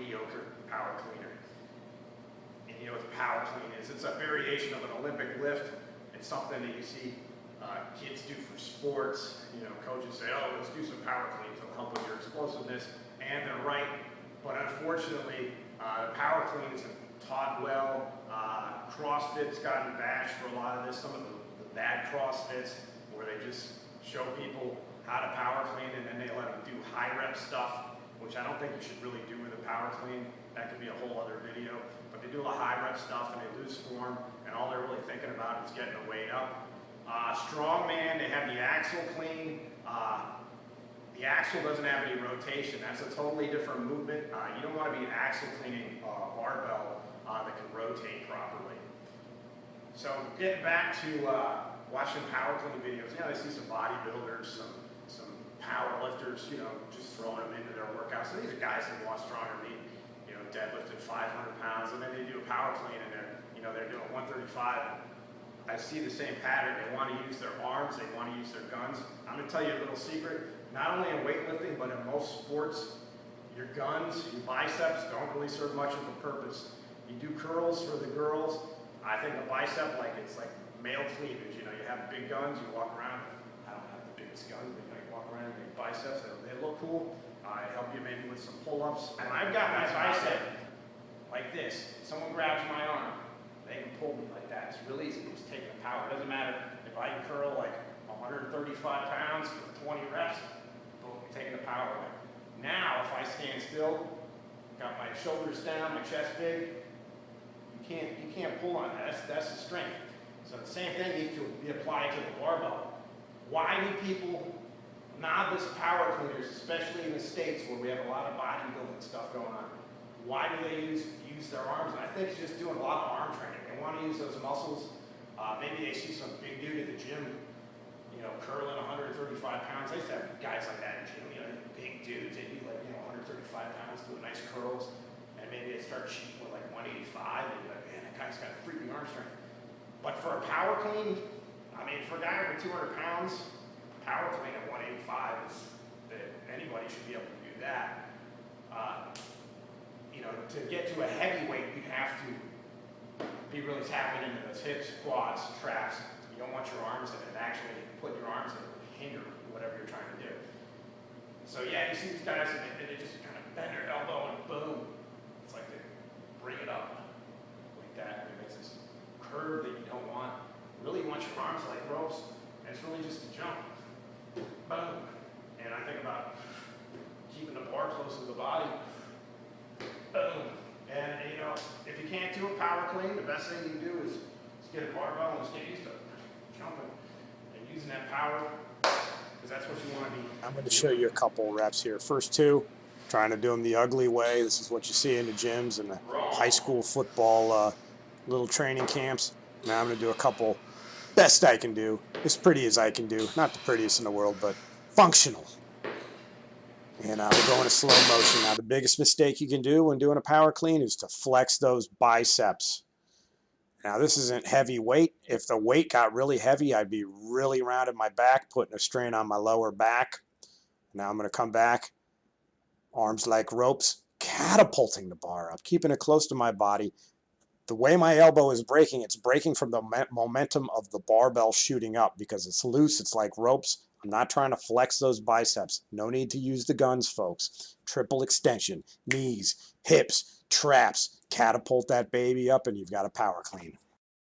mediocre power cleaner. And you know what the power clean is? It's a variation of an Olympic lift. It's something that you see kids do for sports. You know, coaches say, oh, let's do some power cleans. It'll help with your explosiveness. And they're right. But unfortunately, power clean isn't taught well. CrossFit's gotten bashed for a lot of this. Some of the bad CrossFits where they just show people how to power clean and then they let them do high rep stuff, which I don't think you should really do with a power clean. That could be a whole other video. But they do a lot of high rep stuff and they lose form, and all they're really thinking about is getting the weight up. Strongman, they have the axle clean. The axle doesn't have any rotation. That's a totally different movement. You don't want to be axle cleaning a barbell that can rotate properly. So getting back to watching power clean videos, you know, I see some bodybuilders, some power lifters, you know, just throwing them into their workouts. So these are guys that want stronger meat, you know, deadlifted 500 pounds, and then they do a power clean and they're doing 135. I see the same pattern. They want to use their arms, they want to use their guns. I'm going to tell you a little secret. Not only in weightlifting, but in most sports, your guns, your biceps don't really serve much of a purpose. You do curls for the girls. I think a bicep, it's like male cleavage. You know, you have big guns, you walk around. I don't have the biggest guns, but you walk around with big biceps. They look cool. I help you maybe with some pull-ups. And I've got my bicep like this. Someone grabs my arm, they can pull me like that. It's really easy. Just take the power. It doesn't matter if I can curl like 135 pounds for 20 reps. Boom, taking the power away. Now, if I stand still, got my shoulders down, my chest big, you can't pull on that. That's the strength. So the same thing needs to be applied to the barbell. Why do people, novice power cleaners, especially in the States where we have a lot of bodybuilding stuff going on, why do they use their arms? And I think it's just doing a lot of arm training. They want to use those muscles. Maybe they see some big dude at the gym, you know, curling 135 pounds. I used to have guys like that in the gym, you know, big dudes. They'd be like, 135 pounds, doing nice curls. And maybe they start cheating with like 185. They'd be like, man, that guy's got freaking arm strength. But for a power clean, I mean, for a guy over 200 pounds, power clean at 185 is that anybody should be able to do that. You know, to get to a heavyweight, you have to be really tapping into those hips, quads, traps. You don't want your arms in it. Actually, put your arms in it would hinder whatever you're trying to do. So yeah, you see these guys, and they just kind of bend their elbow and boom. It's like they bring it up like that. It makes this curve that you don't want. Really, you want your arms like ropes, and it's really just a jump. Boom. And I think about keeping the bar close to the body. Boom. And you know, if you can't do a power clean, the best thing you can do is get a barbell and just get used to jumping and using that power, because that's what you want to be. I'm going to show you a couple reps here. First two, trying to do them the ugly way. This is what you see in the gyms and the high school football little training camps. Now I'm going to do a couple best I can do, as pretty as I can do. Not the prettiest in the world, but functional. And we're going to slow motion. Now, the biggest mistake you can do when doing a power clean is to flex those biceps. Now, this isn't heavy weight. If the weight got really heavy, I'd be really rounded my back, putting a strain on my lower back. Now I'm going to come back, arms like ropes, catapulting the bar up, keeping it close to my body. The way my elbow is breaking, it's breaking from the momentum of the barbell shooting up because it's loose. It's like ropes. I'm not trying to flex those biceps. No need to use the guns, folks. Triple extension, knees, hips, traps. Catapult that baby up and you've got a power clean.